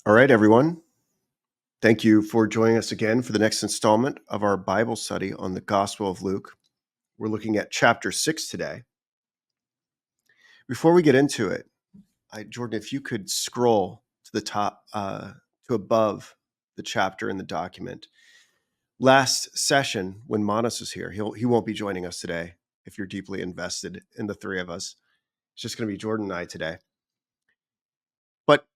All right, everyone. Thank you for joining us again for the next installment of our Bible study on the Gospel of Luke. We're looking at chapter 6 today. Before we get into it, Jordan, if you could scroll to the top, to above the chapter in the document. Last session, when Manas is here, he won't be joining us today if you're deeply invested in the three of us. It's just going to be Jordan and I today. But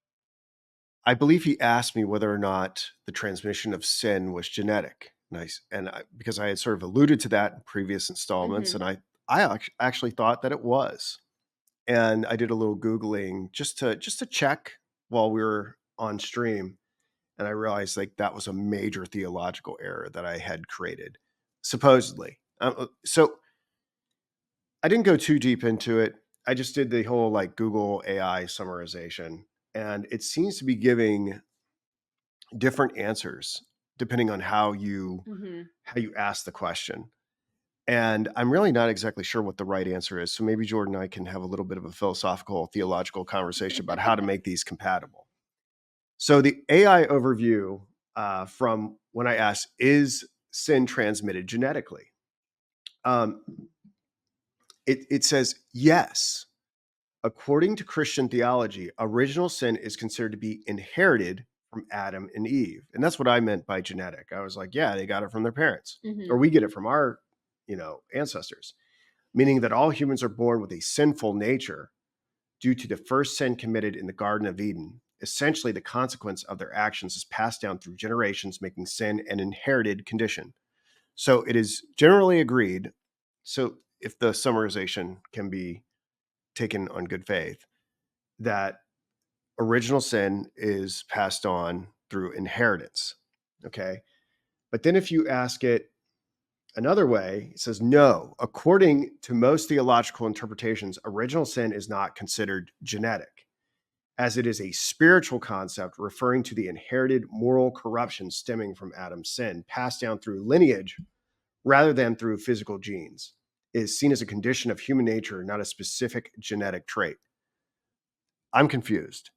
I believe he asked me whether or not the transmission of sin was genetic. Because I had sort of alluded to that in previous installments, and I actually thought that it was. And I did a little Googling just to check while we were on stream, and I realized like that was a major theological error that I had created, supposedly. So I didn't go too deep into it. I just did the whole like Google AI summarization, and it seems to be giving different answers depending on how you ask the question. And I'm really not exactly sure what the right answer is. So maybe Jordan and I can have a little bit of a philosophical, theological conversation about how to make these compatible. So the AI overview from when I asked, is sin transmitted genetically? It says yes. According to Christian theology, original sin is considered to be inherited from Adam and Eve. And that's what I meant by genetic. I was like, yeah, they got it from their parents, or we get it from our, ancestors, meaning that all humans are born with a sinful nature due to the first sin committed in the Garden of Eden. Essentially, the consequence of their actions is passed down through generations, making sin an inherited condition. So it is generally agreed. So if the summarization can be taken on good faith, that original sin is passed on through inheritance. Okay. But then if you ask it another way, it says, no, according to most theological interpretations, original sin is not considered genetic, as it is a spiritual concept referring to the inherited moral corruption stemming from Adam's sin, passed down through lineage rather than through physical genes. It is seen as a condition of human nature, not a specific genetic trait. I'm confused.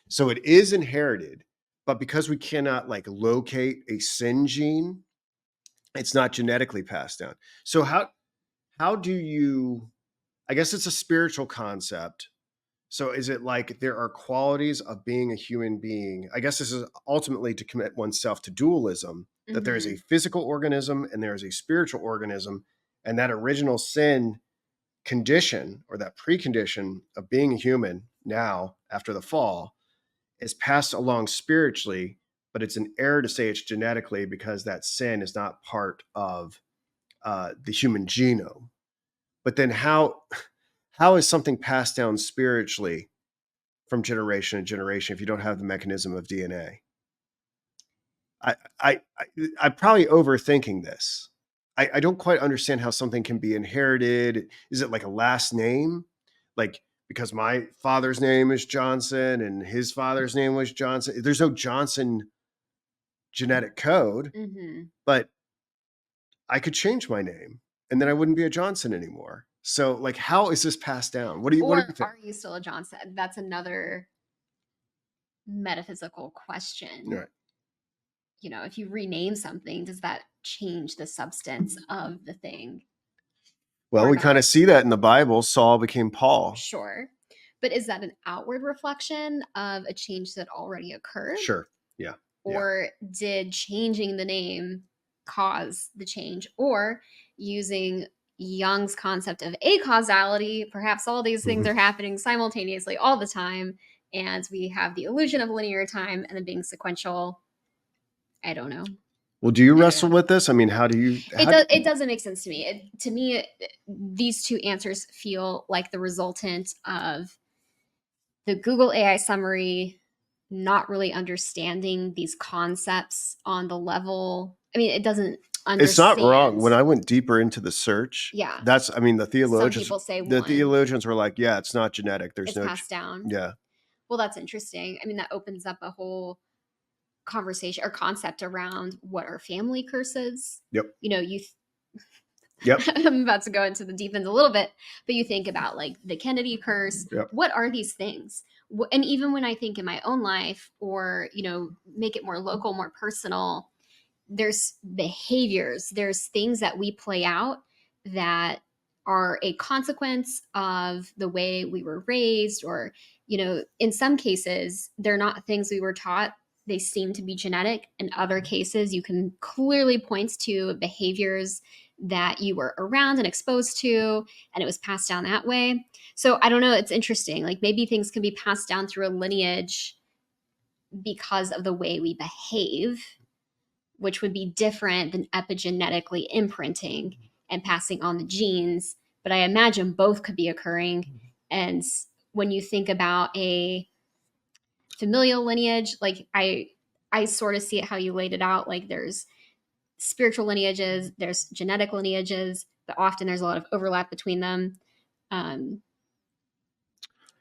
So it is inherited, but because we cannot like locate a sin gene, it's not genetically passed down. So how do you, I guess it's a spiritual concept. So is it like there are qualities of being a human being? I guess this is ultimately to commit oneself to dualism, that there is a physical organism and there is a spiritual organism, and that original sin condition or that precondition of being a human now after the fall is passed along spiritually, but it's an error to say it's genetically because that sin is not part of the human genome. But then how is something passed down spiritually from generation to generation if you don't have the mechanism of DNA? I'm probably overthinking this. I don't quite understand how something can be inherited. Is it like a last name? Like, because my father's name is Johnson and his father's name was Johnson. There's no Johnson genetic code, but I could change my name and then I wouldn't be a Johnson anymore. So like, how is this passed down? What do you think? Are you still a Johnson? That's another metaphysical question. Right. If you rename something, does that change the substance of the thing? Well, we kind of see that in the Bible. Saul became Paul. Sure. But is that an outward reflection of a change that already occurred? Sure. Yeah. Or did changing the name cause the change? Or using Jung's concept of acausality, perhaps all these things are happening simultaneously all the time, and we have the illusion of linear time and then being sequential. I don't know. Well, do you wrestle with this? I mean, how do you? It doesn't make sense to me. To me, these two answers feel like the resultant of the Google AI summary not really understanding these concepts on the level. I mean, it doesn't understand. It's not wrong. When I went deeper into the search, yeah, the theologians. Some people say the theologians were like, yeah, it's not genetic. There's it's passed down. Yeah. Well, that's interesting. I mean, that opens up a whole conversation or concept around what are family curses. Yep. Yep. I'm about to go into the deep end a little bit, but you think about like the Kennedy curse. Yep. What are these things? And even when I think in my own life, or make it more local, more personal, there's behaviors, there's things that we play out that are a consequence of the way we were raised, or in some cases they're not things we were taught. They seem to be genetic. In other cases you can clearly point to behaviors that you were around and exposed to, and it was passed down that way. So I don't know, it's interesting, like maybe things can be passed down through a lineage because of the way we behave, which would be different than epigenetically imprinting and passing on the genes. But I imagine both could be occurring. And when you think about a familial lineage, like I sort of see it how you laid it out. Like there's spiritual lineages, there's genetic lineages, but often there's a lot of overlap between them. Um,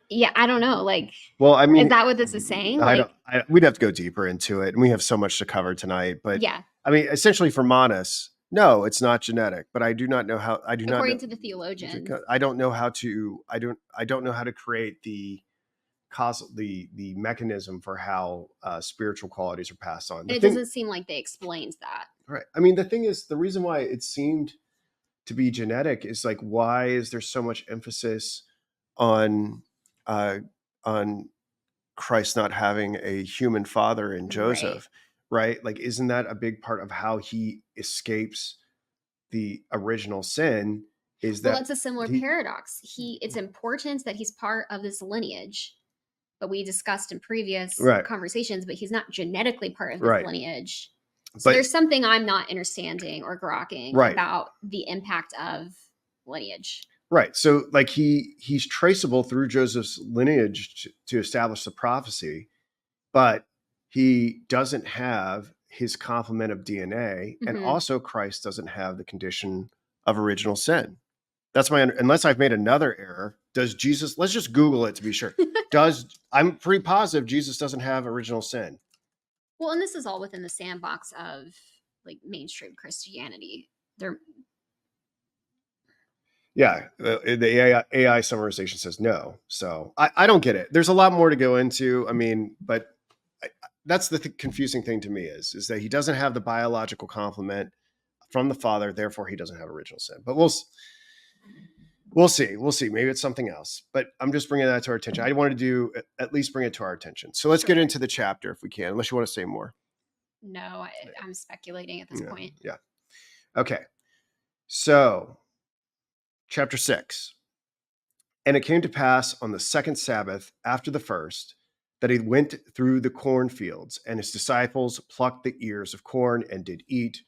yeah, I don't know. Like, Well, I is mean, that what this is saying? I don't. Like, We'd have to go deeper into it, and we have so much to cover tonight. But yeah, I mean, essentially, for Monas, no, it's not genetic. But I do not know how. I do not know. according to the theologian, I don't know how to. I don't know how to create the the mechanism for how spiritual qualities are passed on. and The it thing, doesn't seem like they explained that. right? I mean, the thing is, the reason why it seemed to be genetic is like, why is there so much emphasis on uh, on Christ not having a human father in Right. Joseph, right? Like, isn't that a big part of how he escapes the original sin? Is Well, that that's a similar he, paradox. It's important that he's part of this lineage, but we discussed in previous right, conversations, but he's not genetically part of this right, lineage. So but there's something I'm not understanding or grokking right, about the impact of lineage. right. So, like, he's traceable through Joseph's lineage to establish the prophecy, but he doesn't have his complement of DNA, and Hmm. also Christ doesn't have the condition of original sin. That's my unless I've made another error. Does Jesus? Let's just Google it to be sure. Does I'm pretty positive Jesus doesn't have original sin. Well, and this is all within the sandbox of like mainstream Christianity. They're Yeah, the AI summarization says no. So I don't get it. There's a lot more to go into. I mean, but I, that's the confusing thing to me is that he doesn't have the biological complement from the father, therefore he doesn't have original sin. But we'll see. We'll see. Maybe it's something else. But I'm just bringing that to our attention. I wanted to do at least bring it to our attention. So let's get sure. into the chapter if we can, unless you want to say more. No, I'm speculating at this Yeah. point. Yeah. Okay. So, chapter 6. And it came to pass on the second Sabbath after the first that he went through the cornfields, and his disciples plucked the ears of corn and did eat,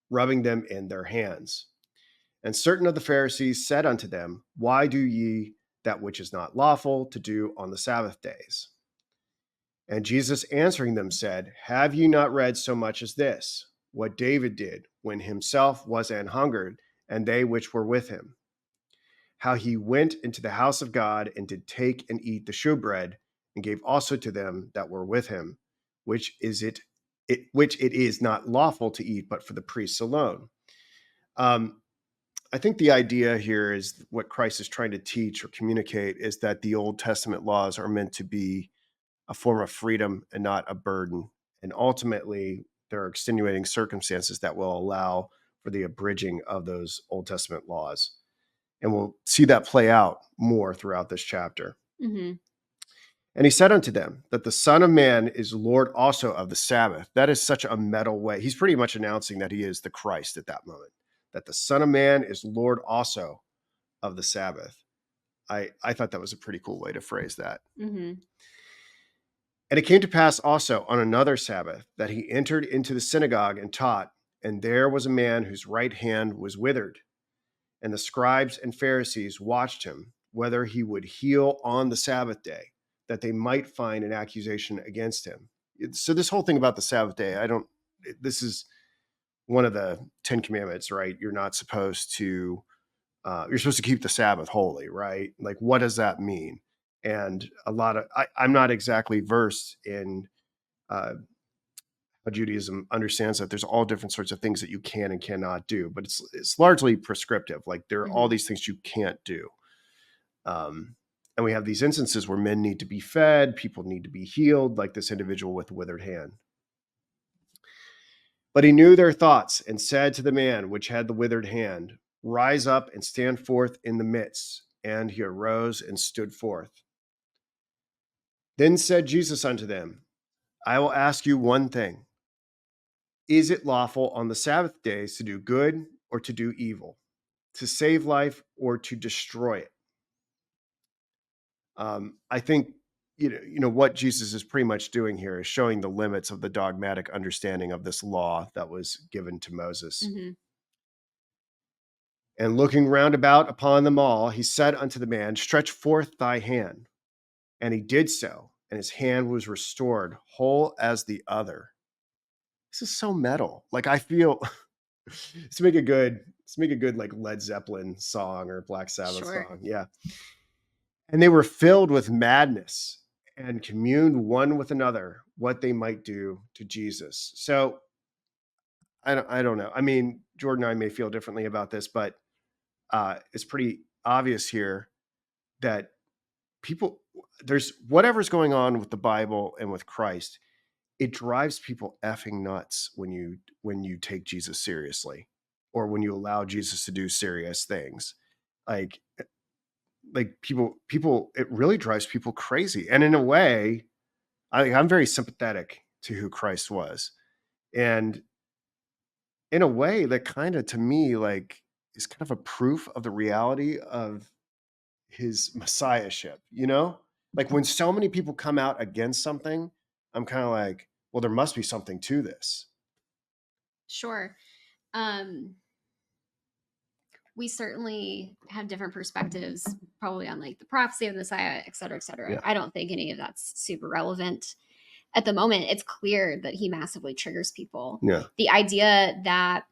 rubbing them in their hands. And certain of the Pharisees said unto them, why do ye that which is not lawful to do on the Sabbath days? And Jesus answering them said, have ye not read so much as this, what David did when himself was an hungered, and they which were with him? How he went into the house of God and did take and eat the shewbread, and gave also to them that were with him, which which it is not lawful to eat, but for the priests alone. Um, I think the idea here is what Christ is trying to teach or communicate is that the Old Testament laws are meant to be a form of freedom and not a burden. And ultimately, there are extenuating circumstances that will allow for the abridging of those Old Testament laws. And we'll see that play out more throughout this chapter. Hmm. And he said unto them that the Son of Man is Lord also of the Sabbath. That is such a metal way. He's pretty much announcing that he is the Christ at that moment, that the Son of Man is Lord also of the Sabbath. I thought that was a pretty cool way to phrase that. Hmm. And it came to pass also on another Sabbath that he entered into the synagogue and taught, and there was a man whose right hand was withered. And the scribes and Pharisees watched him, whether he would heal on the Sabbath day, that they might find an accusation against him. So this whole thing about the Sabbath day, this is one of the 10 commandments, right? You're supposed to keep the Sabbath holy, right? Like, what does that mean? And I'm not exactly versed in uh, Judaism understands that there's all different sorts of things that you can and cannot do, but it's largely prescriptive. Like there are all these things you can't do. And we have these instances where men need to be fed, people need to be healed, like this individual with a withered hand. But he knew their thoughts and said to the man which had the withered hand, rise up and stand forth in the midst. And he arose and stood forth. Then said Jesus unto them, I will ask you one thing. Is it lawful on the Sabbath days to do good or to do evil, to save life or to destroy it? I think what Jesus is pretty much doing here is showing the limits of the dogmatic understanding of this law that was given to Moses. And looking round about upon them all, he said unto the man, stretch forth thy hand. And he did so, and his hand was restored, whole as the other. This is so metal. Like I feel let's make a good like Led Zeppelin song or Black Sabbath song. Yeah. And they were filled with madness and communed one with another what they might do to Jesus. So I don't know. I mean, Jordan and I may feel differently about this, but it's pretty obvious here that there's whatever's going on with the Bible and with Christ, it drives people effing nuts when you take Jesus seriously, or when you allow Jesus to do serious things. Like people, it really drives people crazy. And in a way, I'm very sympathetic to who Christ was. And in a way that kind of, to me, like is kind of a proof of the reality of his messiahship, like when so many people come out against something, I'm kind of like, well, there must be something to this. Sure. We certainly have different perspectives probably on like the prophecy of the Messiah, et cetera, et cetera. Yeah. I don't think any of that's super relevant at the moment. It's clear that he massively triggers people. Yeah. The idea that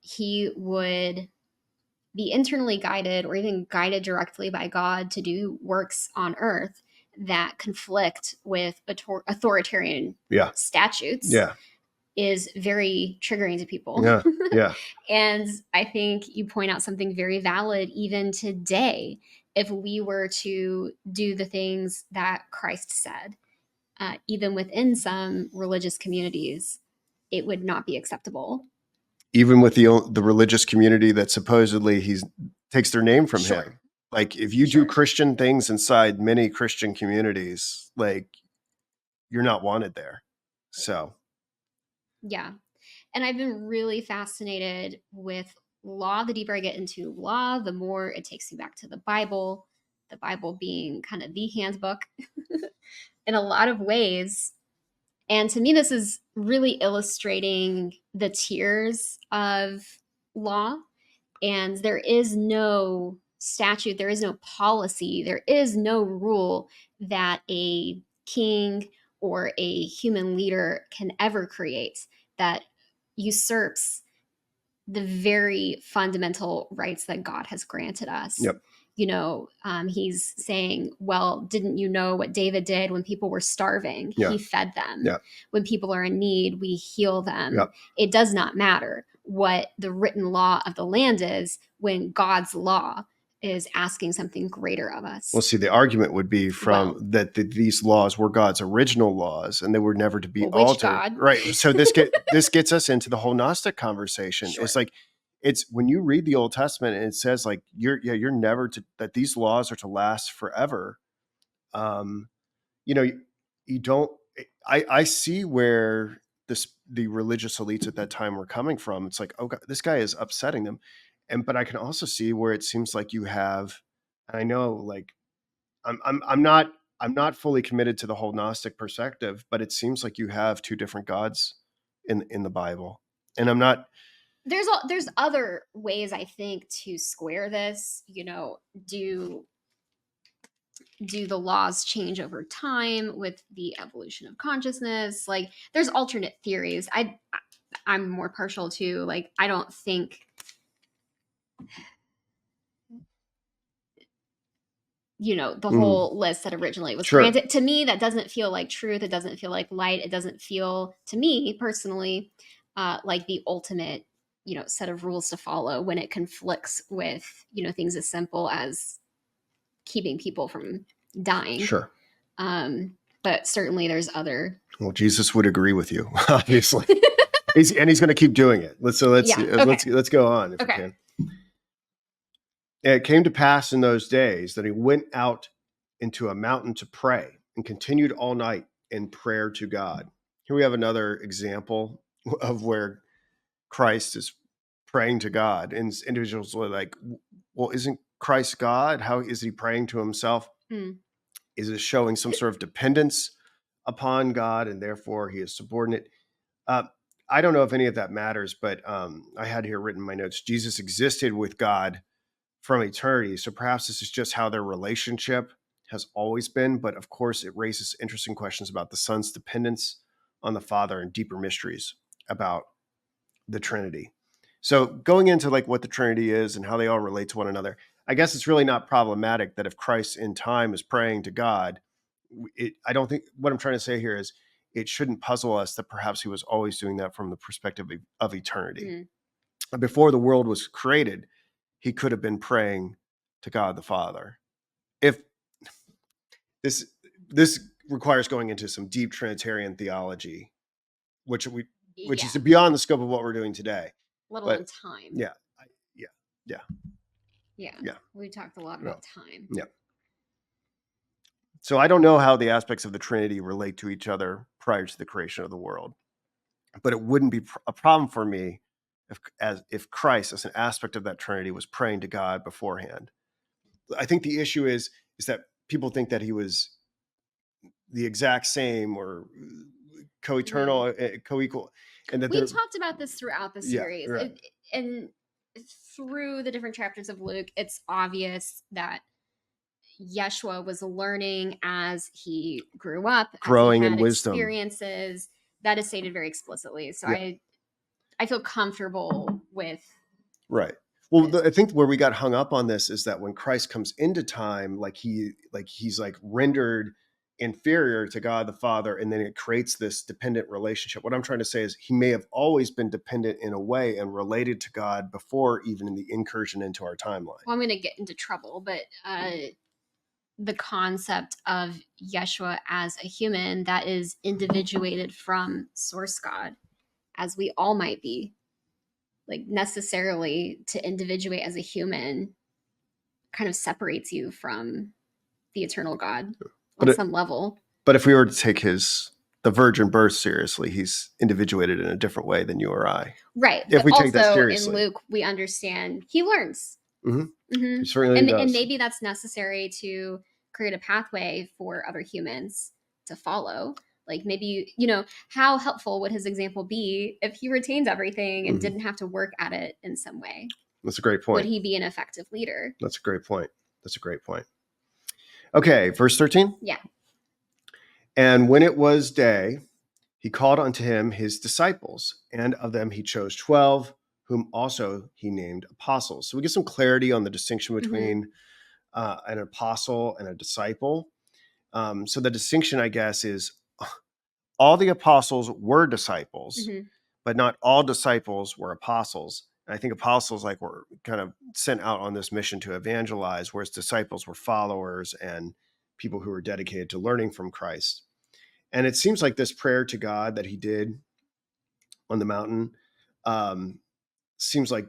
he would be internally guided or even guided directly by God to do works on earth that conflict with authoritarian statutes is very triggering to people. Yeah. And I think you point out something very valid even today. If we were to do the things that Christ said, even within some religious communities, it would not be acceptable. Even with the religious community that supposedly he takes their name from him. Like if you do Christian things inside many Christian communities, like you're not wanted there. So. Yeah. And I've been really fascinated with law. The deeper I get into law, the more it takes me back to the Bible being kind of the handbook in a lot of ways. And to me, this is really illustrating the tiers of law. And there is no statute, there is no policy, there is no rule that a king or a human leader can ever create that usurps the very fundamental rights that God has granted us. Yep. He's saying, well, didn't you know what David did when people were starving? Yeah. He fed them. Yeah. When people are in need, we heal them. Yep. It does not matter what the written law of the land is when God's law is asking something greater of us. Well, see, the argument would be that these laws were God's original laws and they were never to be altered. God? Right. So this gets us into the whole Gnostic conversation. Sure. It's like, it's when you read the Old Testament and it says like, you're never that these laws are to last forever. You don't, I see where the religious elites at that time were coming from. It's like, oh God, this guy is upsetting them. But I can also see where it seems like you have, and I know like, I'm not fully committed to the whole Gnostic perspective, but it seems like you have two different gods in the Bible. And I'm not, there's other ways I think to square this, do the laws change over time with the evolution of consciousness? Like there's alternate theories. I'm more partial to like, I don't think the Mhm. whole list that originally was Sure. granted. To me, that doesn't feel like truth. It doesn't feel like light. It doesn't feel, to me personally, like the ultimate, set of rules to follow when it conflicts with, things as simple as keeping people from dying. Sure. But certainly there's other. Well, Jesus would agree with you, obviously. He's going to keep doing it. Let's Yeah. Okay. let's go on if we Okay. can. And it came to pass in those days that he went out into a mountain to pray and continued all night in prayer to God. Here we have another example of where Christ is praying to God, and individuals are like, well, isn't Christ God? How is he praying to himself? Hmm. Is it showing some sort of dependence upon God and therefore he is subordinate? Uh, I don't know if any of that matters, but I had here written in my notes, Jesus existed with God from eternity. So perhaps this is just how their relationship has always been. But of course, it raises interesting questions about the Son's dependence on the Father and deeper mysteries about the Trinity. So going into like what the Trinity is and how they all relate to one another, I guess it's really not problematic that if Christ in time is praying to God, I don't think what I'm trying to say here is it shouldn't puzzle us that perhaps he was always doing that from the perspective of eternity. Hmm. Before the world was created, he could have been praying to God the Father. If this this requires going into some deep Trinitarian theology, which is Yeah. beyond the scope of what we're doing today. Let alone But time. yeah, yeah, yeah, Yeah. yeah, We talked a lot no, about time. yeah. So I don't know how the aspects of the Trinity relate to each other prior to the creation of the world, but it wouldn't be a problem for me if Christ, as an aspect of that Trinity, was praying to God beforehand. I think the issue is that people think that he was the exact same or Hmm. co-eternal, co-equal, and that We've they're talked about this throughout the yeah, series. right. And through the different chapters of Luke, it's obvious that Yeshua was learning as he grew up, as he Growing in had wisdom, experiences. That is stated very explicitly. So yeah, I feel comfortable with right. Well, this. I think where we got hung up on this is that when Christ comes into time, he's like rendered inferior to God the Father, and then it creates this dependent relationship. What I'm trying to say is he may have always been dependent in a way and related to God before even in the incursion into our timeline. Well, I'm going to get into trouble, but the concept of Yeshua as a human that is individuated from source God, as we all might be, like necessarily to individuate as a human kind of separates you from the eternal God But on some level. but if we were to take the virgin birth seriously, he's individuated in a different way than you or I. Right. If But we take that also in seriously, Luke, we understand he learns. mm-hmm. Hmm. He certainly And does. maybe that's necessary to create a pathway for other humans to follow. Like maybe, how helpful would his example be if he retained everything and Mm-hmm. didn't have to work at it in some way? That's a great Would point. he be an effective leader? That's a great point. That's a great point. Okay, verse 13. Yeah. And when it was day, he called unto him his disciples, and of them he chose 12, whom also he named apostles. So we get some clarity on the distinction Hmm. between an apostle and a disciple. So the distinction, I guess, is all the apostles were disciples, Hmm. but not all disciples were apostles. And I think apostles were kind of sent out on this mission to evangelize, whereas disciples were followers and people who were dedicated to learning from Christ. And it seems like this prayer to God that he did on the mountain um, seems like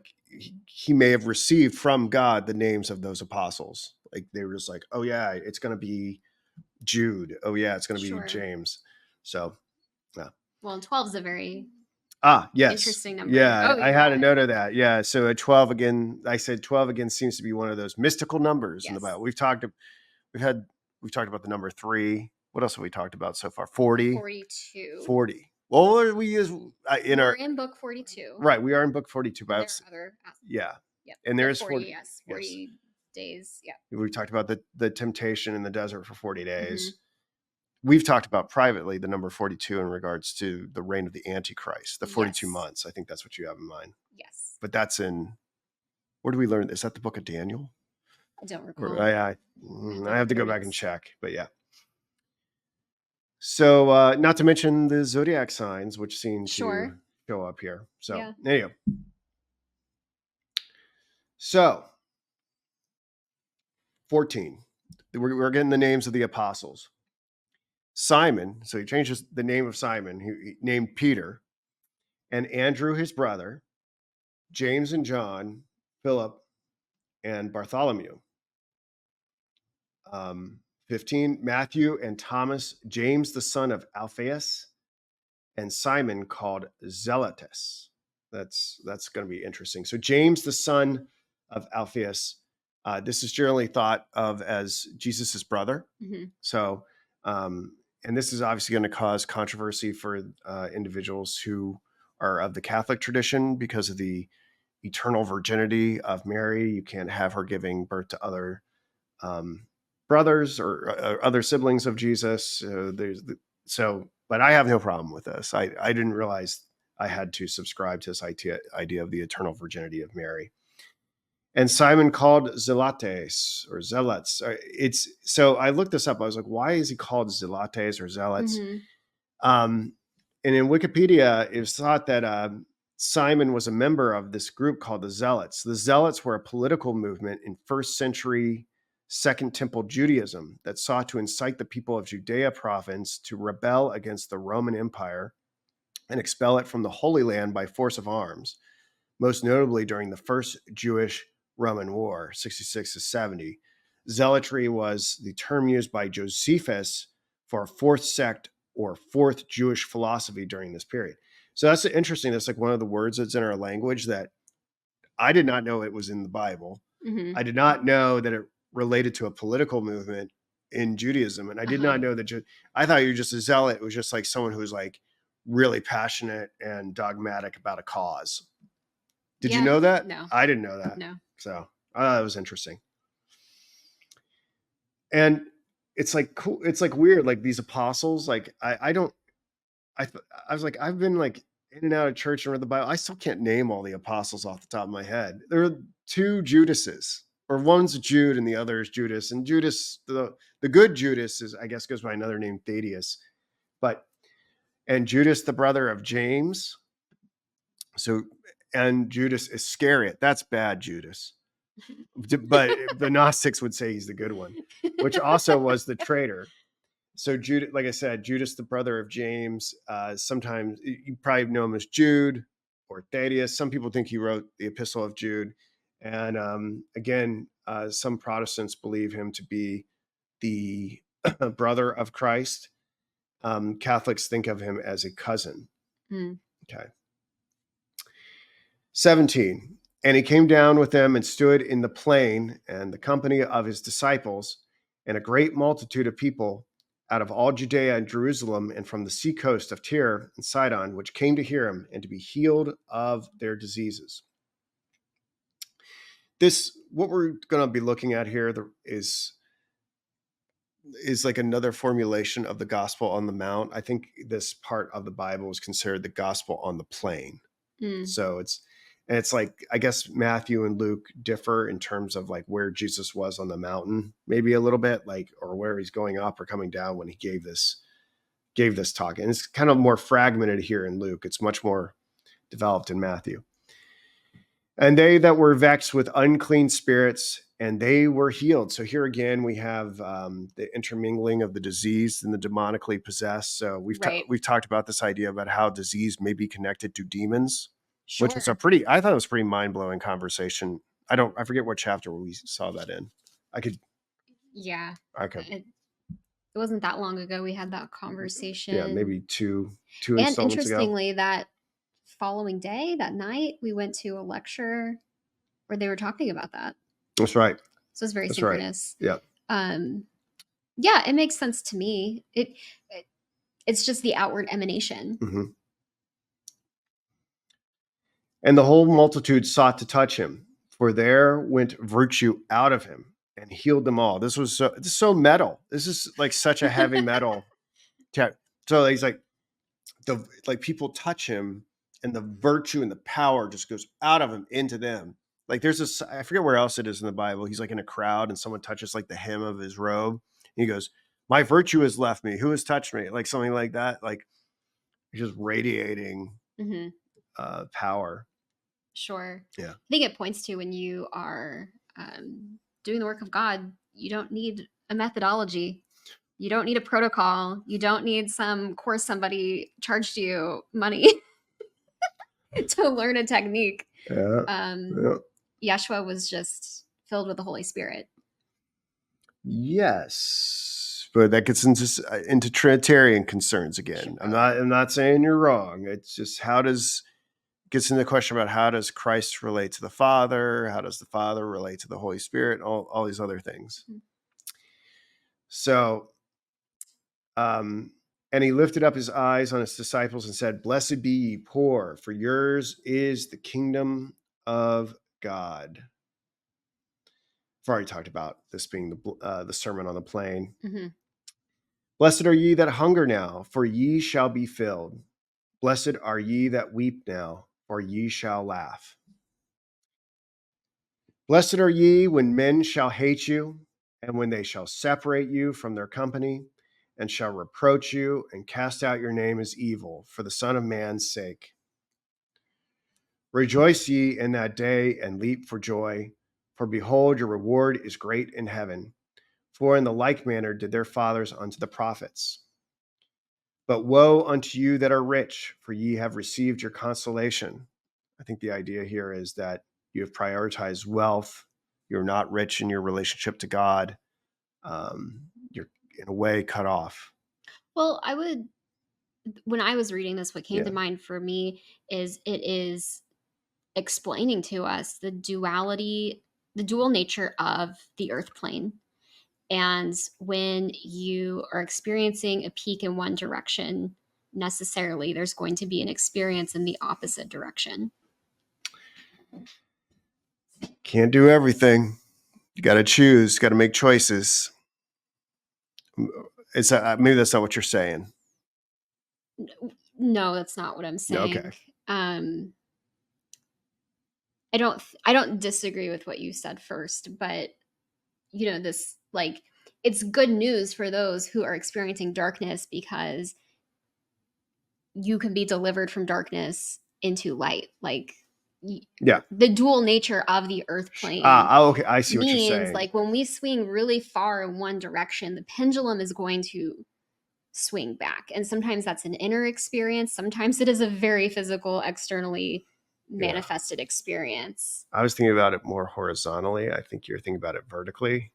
he may have received from God the names of those apostles. Like they were just like, oh yeah, it's going to be Jude. Oh yeah, it's going to be Sure. James. So yeah. Well, and 12 is a very Yes. interesting number. Yeah, Oh, I had a yeah. note of that. Yeah, so at 12 again, I said 12 again seems to be one of those mystical numbers in the Yes. Bible. We've had we've talked about the number 3. What else have we talked about so far? 40. 42. 40. Well, we use in We're our in book 42. right, we are in book 42, And but there are other. yeah. Yep. And But there's 40, 40. yes. Yes. 40 days. Yep. We talked about the temptation in the desert for 40 Hmm. days. We've talked about privately the number 42 in regards to the reign of the Antichrist, the 42 Yes. months. I think that's what you have in mind. Yes. But that's in, where do we learn? Is that the book of Daniel? I don't Or recall. I have to go back and check, but yeah. So, not to mention the zodiac signs, which seem to Sure. show up here. So, Yeah. anyway, so 14. We're getting the names of the apostles. Simon, so he changes the name of Simon, he named Peter, and Andrew, his brother, James and John, Philip, and Bartholomew. 15, Matthew and Thomas, James, the son of Alphaeus, and Simon called Zelotes. That's going to be interesting. So James, the son of Alphaeus, this is generally thought of as Jesus's brother. Mhm. So, and this is obviously going to cause controversy for individuals who are of the Catholic tradition because of the eternal virginity of Mary. You can't have her giving birth to other brothers or other siblings of Jesus. But I have no problem with this. I didn't realize I had to subscribe to this idea of the eternal virginity of Mary. And Simon called Zelotes or Zealots. It's so I looked this up. I was like, why is he called Zelotes or Zealots? Mhm. And in Wikipedia, it was thought that Simon was a member of this group called the Zealots. The Zealots were a political movement in first century Second Temple Judaism that sought to incite the people of Judea province to rebel against the Roman Empire and expel it from the Holy Land by force of arms, most notably during the First Jewish Roman War, 66 to 70. Zealotry was the term used by Josephus for a fourth sect or fourth Jewish philosophy during this period. So that's interesting. That's like one of the words that's in our language that I did not know it was in the Bible. Mhm. I did not know that it related to a political movement in Judaism. And I did Uh-huh. not know that I thought you were just a zealot. It was just like someone who was like really passionate and dogmatic about a cause. Did you Yeah. know that? No. I didn't know that. No. So I thought it was interesting. And it's like cool. It's like weird. Like these apostles, like I don't, I was like, I've been like in and out of church and read the Bible. I still can't name all the apostles off the top of my head. There are two Judases, or one's Jude and the other is Judas. And Judas, the good Judas is, I guess, goes by another name, Thaddeus. But, and Judas, the brother of James. So, and Judas Iscariot. That's bad, Judas. But the Gnostics would say he's the good one, which also was the traitor. So Judas, like I said, Judas, the brother of James. Sometimes you probably know him as Jude or Thaddeus. Some people think he wrote the Epistle of Jude, and again, some Protestants believe him to be the brother of Christ. Catholics think of him as a cousin. Mm. Okay. 17. And he came down with them and stood in the plain, and the company of his disciples, and a great multitude of people out of all Judea and Jerusalem, and from the sea coast of Tyre and Sidon, which came to hear him and to be healed of their diseases. What we're going to be looking at here is like another formulation of the gospel on the mount. I think this part of the Bible is considered the gospel on the plain. Mm. So it's like, I guess Matthew and Luke differ in terms of like where Jesus was on the mountain, maybe a little bit, like, or where he's going up or coming down when he gave this talk. And it's kind of more fragmented here in Luke. It's much more developed in Matthew. And they that were vexed with unclean spirits, and they were healed. So here again, we have the intermingling of the diseased and the demonically possessed. So Right. we've talked about this idea about how disease may be connected to demons, which was Sure. I thought it was a pretty mind blowing conversation. I forget what chapter we saw that in. Yeah. I could, It, it wasn't that long ago we had that yeah, conversation. maybe two And installments ago. interestingly, that following day, that night, we went to a lecture where they were talking about that. That's right. So it's very That's right. synchronous. Yeah. Yeah, it makes sense to me. It's just the outward emanation. Mm-hmm. And the whole multitude sought to touch him, for there went virtue out of him and healed them all. This is so metal. This is like such a heavy metal. So he's like, people touch him, and the virtue and the power just goes out of him into them, Like there's this, I forget where else it is in the Bible. He's like in a crowd and someone touches like the hem of his robe. And he goes, "My virtue has left me. Who has touched me?" Like something like that. Like he's just radiating Mhm. power. Sure. Yeah. I think it points to when you are doing the work of God, you don't need a methodology. You don't need a protocol. You don't need some course somebody charged you money to learn a technique. Yeah. Um, Yeah. Yeshua was just filled with the Holy Spirit. Yes, but that gets into Trinitarian concerns again. Sure. I'm not saying you're wrong. It's just gets into the question about how does Christ relate to the Father? How does the Father relate to the Holy Spirit? All these other things. Mhm. So, and he lifted up his eyes on his disciples and said, "Blessed be ye poor, for yours is the kingdom of God." I've already talked about this being the Sermon on the Plain. Mhm. Blessed are ye that hunger now, for ye shall be filled. Blessed are ye that weep now, for ye shall laugh. Blessed are ye when men shall hate you, and when they shall separate you from their company, and shall reproach you, and cast out your name as evil, for the Son of Man's sake. Rejoice ye in that day, and leap for joy, for behold, your reward is great in heaven. For in the like manner did their fathers unto the prophets. But woe unto you that are rich, for ye have received your consolation. I think the idea here is that you have prioritized wealth. You're not rich in your relationship to God. You're in a way cut off. Well, when I was reading this, what came to Yeah. mind for me is it is explaining to us the dual nature of the earth plane. And when you are experiencing a peak in one direction, necessarily there's going to be an experience in the opposite direction. Can't do everything. You got to choose, got to make choices. Maybe that's not what you're saying. No, that's not what I'm Okay. saying. I don't disagree with what you said first, but this, like, it's good news for those who are experiencing darkness, because you can be delivered from darkness into light. Like, Yeah. the dual nature of the earth plane Okay. I see what you're means, saying. like, when we swing really far in one direction, the pendulum is going to swing back. And sometimes that's an inner experience. Sometimes it is a very physical, externally manifested experience. I was thinking about it more horizontally. I think you're thinking about it vertically,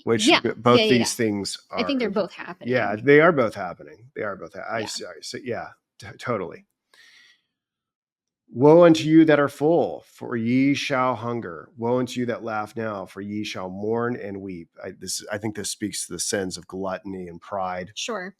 which Yeah, yeah, both yeah, yeah. these things I think they're are. both Yeah, happening. they are both happening. They are both. I Yeah. see. So yeah, totally. Woe unto you that are full, for ye shall hunger. Woe unto you that laugh now, for ye shall mourn and weep. I think this speaks to the sins of gluttony and pride. Sure.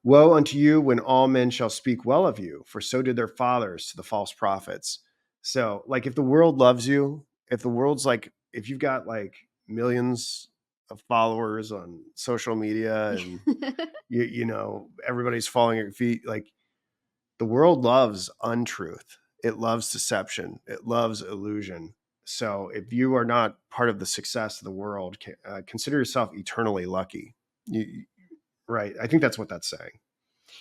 Woe unto you when all men shall speak well of you, for so did their fathers to the false prophets. So, like, if the world loves you, if you've got like millions of followers on social media and everybody's falling at your feet, like, the world loves untruth. It loves deception. It loves illusion. So, if you are not part of the success of the world, consider yourself eternally lucky. Right. I think that's what that's saying.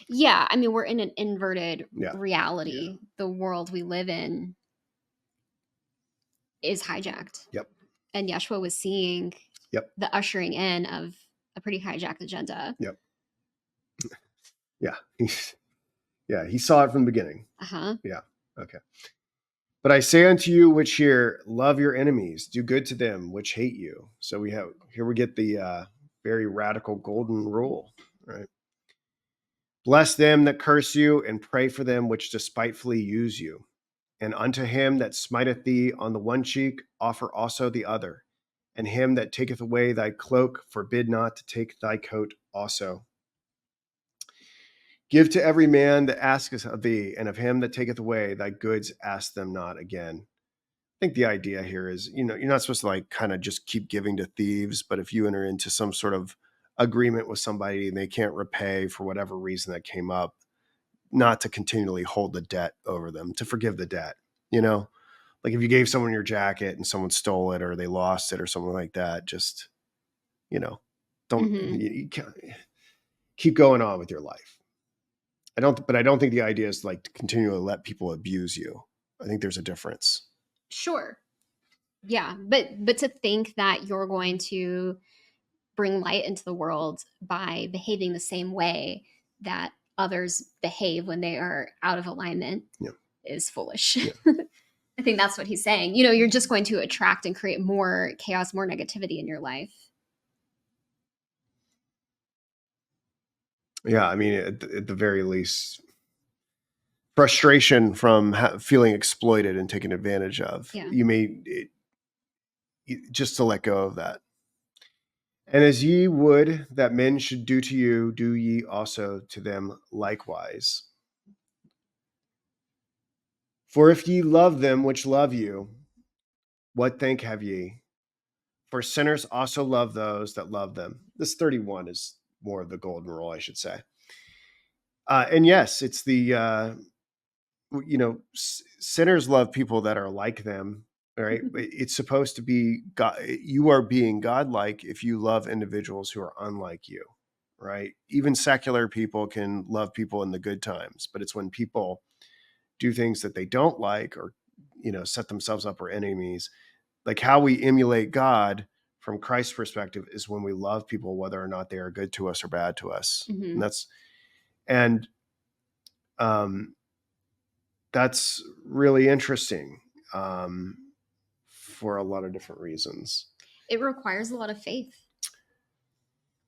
Yeah, I mean, we're in an inverted Yeah. reality. The world we live in is hijacked. Yep. And Yeshua was seeing Yep. the ushering in of a pretty hijacked agenda. Yep. Yeah. He saw it from the beginning. Uh-huh. Yeah. Okay. But I say unto you which hear, love your enemies, do good to them which hate you. So we get the very radical golden rule, right? Bless them that curse you, and pray for them which despitefully use you. And unto him that smiteth thee on the one cheek, offer also the other. And him that taketh away thy cloak, forbid not to take thy coat also. Give to every man that asketh of thee, and of him that taketh away thy goods ask them not again. I think the idea here is, you're not supposed to like kind of just keep giving to thieves, but if you enter into some sort of agreement with somebody and they can't repay for whatever reason that came up, not to continually hold the debt over them, to forgive the debt, Like if you gave someone your jacket and someone stole it or they lost it or something like that, just, don't you keep going on with your life. But I don't think the idea is like to continually let people abuse you. I think there's a difference. Sure. Yeah, but to think that you're going to bring light into the world by behaving the same way that others behave when they are out of alignment Yeah. is foolish. Yeah. I think that's what he's saying. You're just going to attract and create more chaos, more negativity in your life. Yeah. I mean, at the very least, frustration from feeling exploited and taken advantage of. Yeah. Just to let go of that. And as ye would that men should do to you, do ye also to them likewise. For if ye love them which love you, what thank have ye? For sinners also love those that love them. This 31 is more of the golden rule, I should say. And yes, it's the sinners love people that are like them, right? It's supposed to be God. You are being godlike if you love individuals who are unlike you, right? Even secular people can love people in the good times, but it's when people do things that they don't like or set themselves up for enemies. Like how we emulate God from Christ's perspective is when we love people whether or not they are good to us or bad to us. Mm-hmm. And um that's really interesting, for a lot of different reasons. It requires a lot of faith.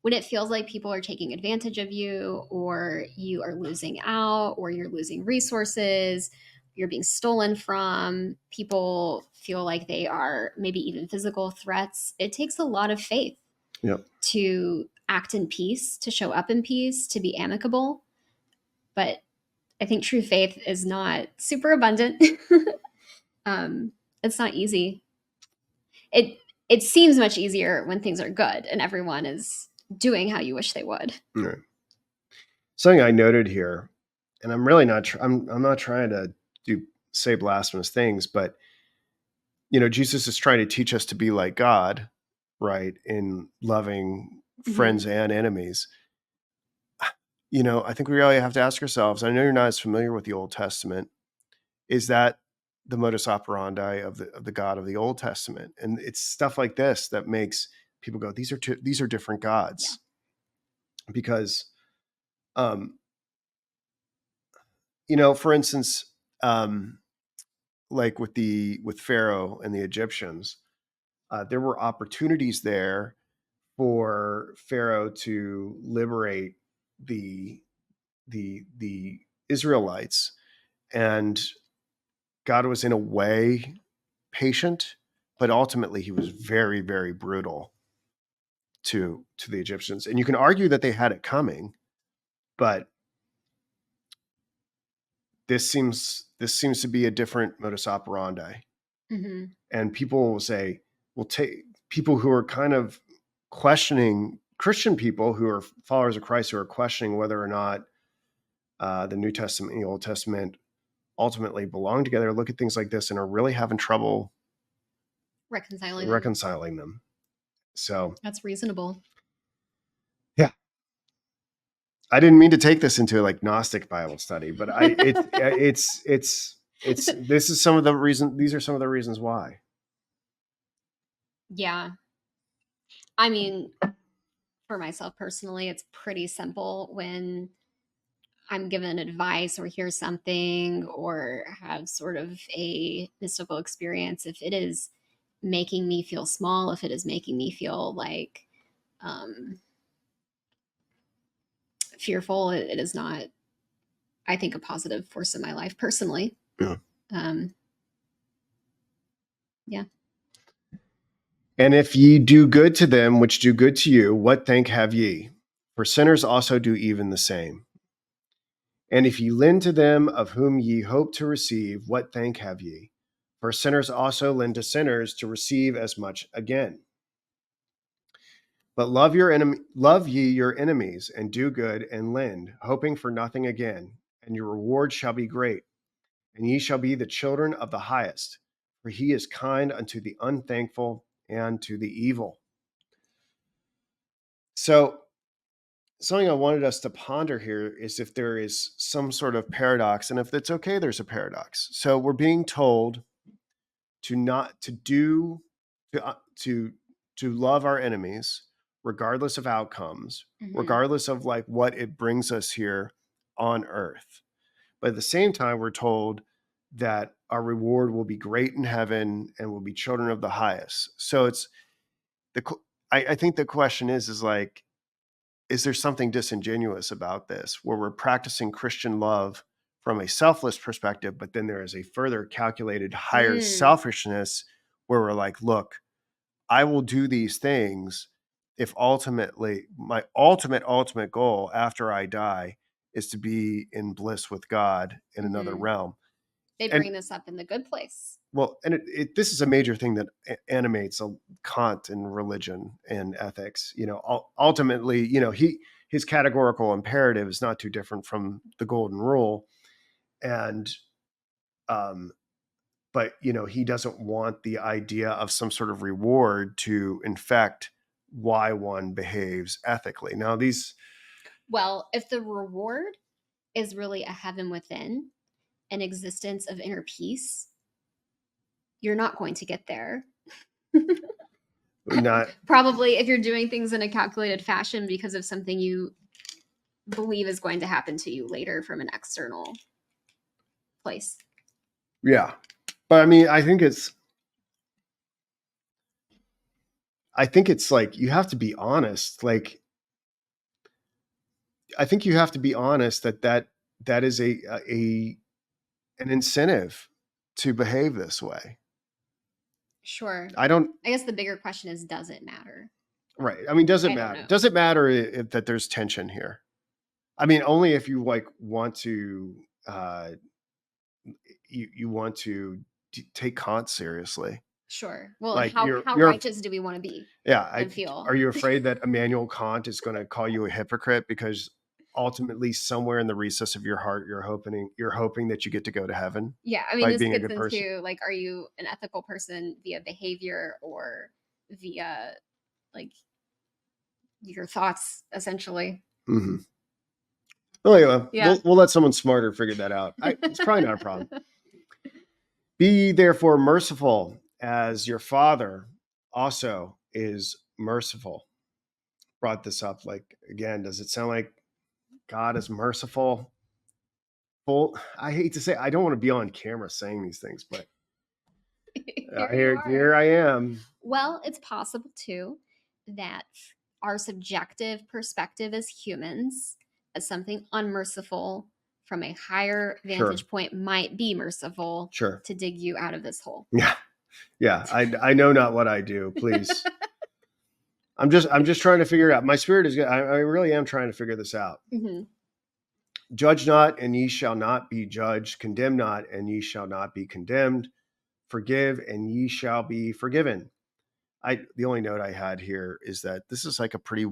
When it feels like people are taking advantage of you, or you are losing out, or you're losing resources, you're being stolen from, people feel like they are maybe even physical threats, it takes a lot of faith Yep. to act in peace, to show up in peace, to be amicable. But I think true faith is not super abundant. It's not easy. It seems much easier when things are good and everyone is doing how you wish they would. Right. Something I noted here, and I'm really not. I'm not trying to say blasphemous things, but Jesus is trying to teach us to be like God, right? In loving Mm-hmm. friends and enemies. I think we really have to ask ourselves. I know you're not as familiar with the Old Testament. Is that the modus operandi of the God of the Old Testament? And it's stuff like this that makes people go, these are different gods. Yeah. Because, for instance, like with Pharaoh and the Egyptians, there were opportunities there for Pharaoh to liberate the Israelites, and God was in a way patient, but ultimately he was very, very brutal to the Egyptians. And you can argue that they had it coming, but this seems to be a different modus operandi. Mm-hmm. And people will say, will take people who are kind of questioning, Christian people who are followers of Christ, who are questioning whether or not the New Testament and the Old Testament ultimately belong together, look at things like this and are really having trouble reconciling them. So that's reasonable. Yeah. I didn't mean to take this into like Gnostic Bible study, but this is some of the reason. These are some of the reasons why. Yeah. I mean, for myself personally, it's pretty simple when I'm given advice or hear something or have sort of a mystical experience. If it is making me feel small, if it is making me feel like fearful, it is not, I think, a positive force in my life personally. Yeah. Um, yeah. And if ye do good to them which do good to you, what thank have ye? For sinners also do even the same. And if ye lend to them of whom ye hope to receive, what thank have ye? For sinners also lend to sinners to receive as much again. But love ye your enemies, and do good and lend, hoping for nothing again, and your reward shall be great, and ye shall be the children of the highest. for he is kind unto the unthankful and to the evil. So, something I wanted us to ponder here is if there is some sort of paradox, and if it's okay, there's a paradox. So, we're being told to not to do to love our enemies regardless of outcomes, Mhm. regardless of like what it brings us here on earth. But at the same time, we're told that our reward will be great in heaven and will be children of the highest. So it's I think the question is like, is there something disingenuous about this where we're practicing Christian love from a selfless perspective, but then there is a further calculated higher Mm. selfishness where we're like, look, I will do these things if ultimately my ultimate goal after I die is to be in bliss with God in another Mhm. realm. They And bring this up in The Good Place. well, and this is a major thing that animates Kant in religion and ethics. You know, ultimately, you know, his categorical imperative is not too different from the golden rule, and um, but you know, he doesn't want the idea of some sort of reward to infect why one behaves ethically. Now, these, Well, if the reward is really a heaven within, an existence of inner peace, you're not going to get there. not, Probably if you're doing things in a calculated fashion because of something you believe is going to happen to you later from an external place. yeah, but I mean, I think it's like you have to be honest. Like, I think you have to be honest that is a an incentive to behave this way. Sure. I don't I guess the bigger question is, does it matter? right. I mean, does it I don't matter? know. Does it matter if that there's tension here? I mean, only if you like want to uh you want to take Kant seriously. Sure. Well, and Like how you're righteous do we want to be yeah, and feel? are you afraid that Immanuel Kant is going to call you a hypocrite because ultimately somewhere in the recess of your heart you're hoping that you get to go to heaven Yeah, I mean, by this being a gets good person? into like, are you an ethical person via behavior or via like your thoughts, essentially? Hmm. Well, anyway, Yeah. we'll let someone smarter figure that out. It's probably not a problem. Be ye therefore merciful, as your Father also is merciful. Brought this up. Like again, does it sound like God is merciful? Well, I hate to say, I don't want to be on camera saying these things, but Here you are. here I am. Well, it's possible too that our subjective perspective as humans, as something unmerciful from a higher Sure, vantage point, might be merciful sure. to dig you out of this hole. Yeah, yeah. I know not what I do. Please, I'm just trying to figure it out. My spirit is good. I really am trying to figure this out. Mhm. Judge not, and ye shall not be judged. Condemn not, and ye shall not be condemned. Forgive, and ye shall be forgiven. The only note I had here is that this is like a pretty.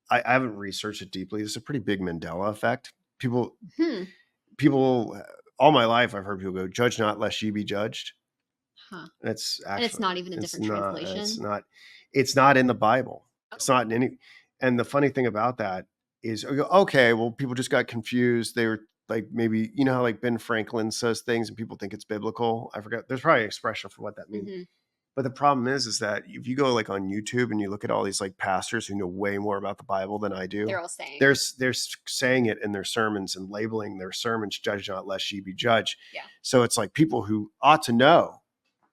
I haven't researched it deeply. This is a pretty big Mandela effect. Hmm. People, all my life I've heard people go, "Judge not, lest ye be judged." Huh. It's And it's actually not even a it's different not it's translation. not it's not in the Bible. It's Oh. not in any. And the funny thing about that is, okay, well, people just got confused. They were like, maybe you know how like Ben Franklin says things and people think it's biblical. I forgot. There's probably an expression for what that means. Hmm. But the problem is that if you go like on YouTube and you look at all these like pastors who know way more about the Bible than I do, They're all saying it. they're saying it in their sermons and labeling their sermons "Judge not, lest ye be judged." Yeah. So it's like people who ought to know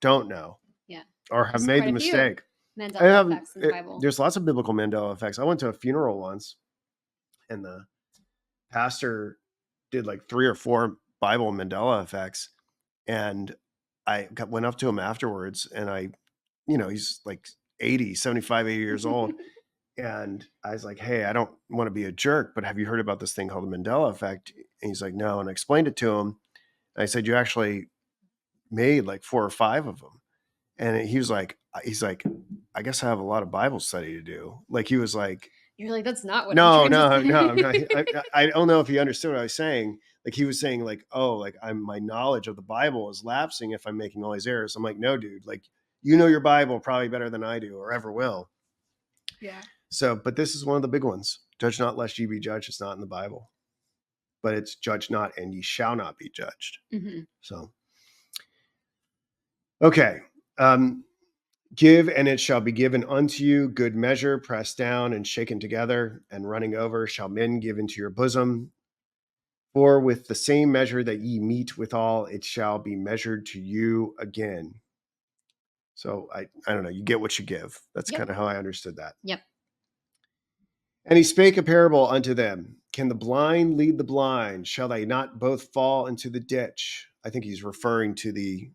don't know Yeah. or have There's made quite the a few mistake. I Mandela haven't. effects in the Bible. There's lots of biblical Mandela effects. I went to a funeral once, and the pastor did like 3 or 4 Bible Mandela effects, and went up to him afterwards, and he's like 80, 75, 80 years old. And I was like, hey, I don't want to be a jerk, but have you heard about this thing called the Mandela effect? And he's like, no. And I explained it to him. And I said, you actually made like 4 or 5 of them. And he's like, I guess I have a lot of Bible study to do. Like he was like, You're like, that's not what I'm no, trying to no, no, say. I'm not. I don't know if he understood what I was saying. like he was saying like, oh, like my knowledge of the Bible is lapsing if I'm making all these errors. I'm like, no, dude, like you know your Bible probably better than I do or ever will. Yeah. So, but this is one of the big ones. Judge not lest ye be judged. It's not in the Bible, but it's judge not and ye shall not be judged. Mm-hmm. So, okay. Give and it shall be given unto you, good measure, pressed down and shaken together and running over shall men give into your bosom. For with the same measure that ye meet withal, it shall be measured to you again. So I don't know, you get what you give. That's Yep. kind of how I understood that. Yep. And he spake a parable unto them. Can the blind lead the blind? Shall they not both fall into the ditch? I think he's referring to the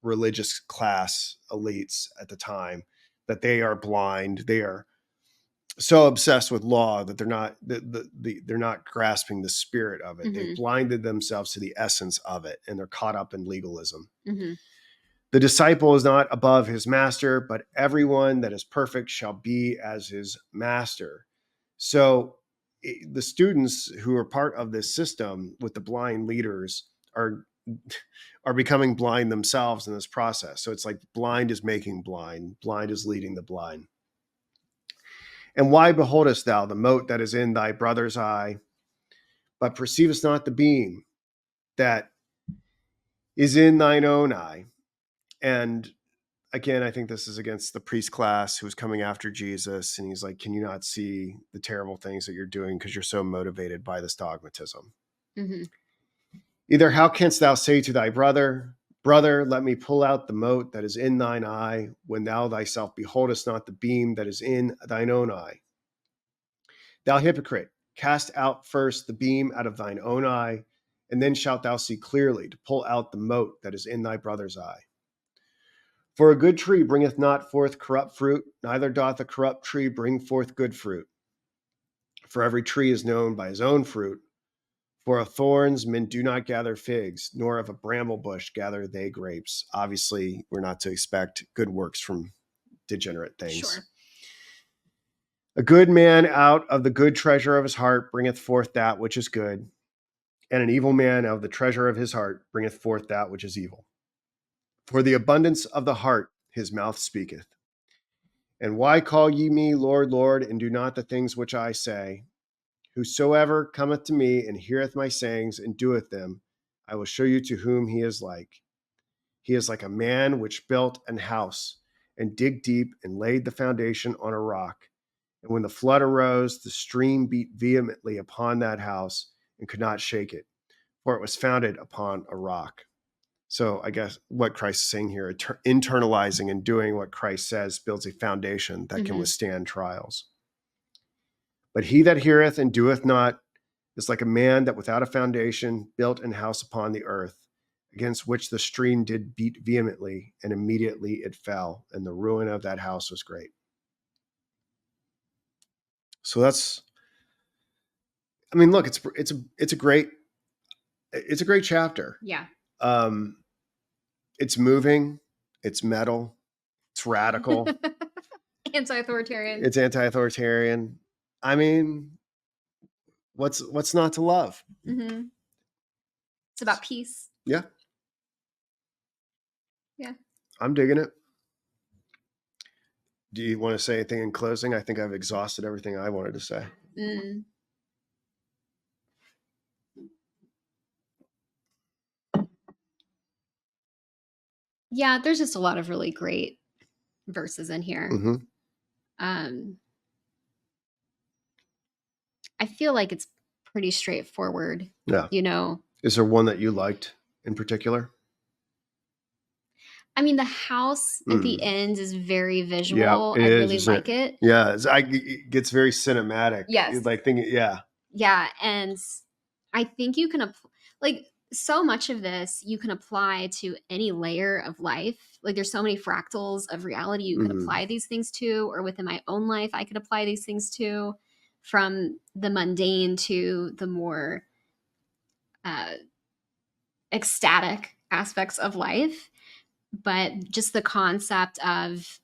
religious class elites at the time, that they are blind. They are so obsessed with law that they're not grasping the spirit of it. They've Mm-hmm. blinded themselves to the essence of it, and they're caught up in legalism. Mm-hmm. The disciple is not above his master, but everyone that is perfect shall be as his master. So the students who are part of this system with the blind leaders are becoming blind themselves in this process. So it's like blind is making blind, blind is leading the blind. And why beholdest thou the mote that is in thy brother's eye, but perceivest not the beam that is in thine own eye? And again, I think this is against the priest class who was coming after Jesus. And he's like, can you not see the terrible things that you're doing because you're so motivated by this dogmatism? Mm-hmm. Either how canst thou say to thy brother, brother, let me pull out the mote that is in thine eye, when thou thyself beholdest not the beam that is in thine own eye? Thou hypocrite, cast out first the beam out of thine own eye, and then shalt thou see clearly to pull out the mote that is in thy brother's eye. For a good tree bringeth not forth corrupt fruit, neither doth a corrupt tree bring forth good fruit. For every tree is known by his own fruit. For of thorns men do not gather figs, nor of a bramble bush gather they grapes. Obviously, we're not to expect good works from degenerate things. Sure. A good man out of the good treasure of his heart bringeth forth that which is good, and an evil man out of the treasure of his heart bringeth forth that which is evil. For the abundance of the heart his mouth speaketh. And why call ye me Lord, Lord, and do not the things which I say? Whosoever cometh to me and heareth my sayings and doeth them, I will show you to whom he is like. He is like a man which built an house and digged deep and laid the foundation on a rock. And when the flood arose, the stream beat vehemently upon that house and could not shake it, for it was founded upon a rock. So I guess what Christ is saying here, internalizing and doing what Christ says builds a foundation that can withstand trials. But he that heareth and doeth not is like a man that without a foundation built an house upon the earth, against which the stream did beat vehemently, and immediately it fell, and the ruin of that house was great. So that's, I mean, look, it's a great chapter. Yeah. It's moving, it's metal, it's radical, Anti-authoritarian. it's anti-authoritarian. I mean, what's not to love? Mm-hmm. It's about peace. Yeah. Yeah. I'm digging it. Do you want to say anything in closing? I think I've exhausted everything I wanted to say. Yeah, there's just a lot of really great verses in here. Mm-hmm. I feel like it's pretty straightforward. Yeah. You know, is there one that you liked in particular? I mean, the house at the end is very visual. Yeah, I really like it. Yeah, it gets very cinematic. Yes. Like thinking, yeah. Yeah, and I think you can like so much of this you can apply to any layer of life. Like there's so many fractals of reality you could apply these things to, or within my own life I could apply these things to, from the mundane to the more ecstatic aspects of life. But just the concept of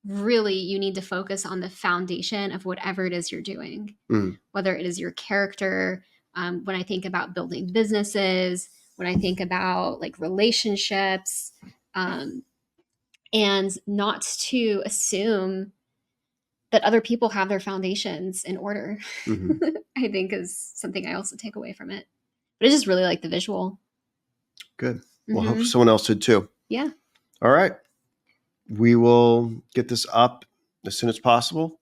really you need to focus on the foundation of whatever it is you're doing, whether it is your character, when I think about building businesses, when I think about like relationships, um, and not to assume that other people have their foundations in order. Mhm. I think is something I also take away from it. But I just really like the visual. Good. Well, hope Hmm. someone else did too. Yeah. All right. We will get this up as soon as possible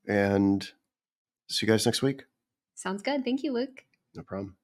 and see you guys next week. Sounds good. Thank you, Luke. No problem.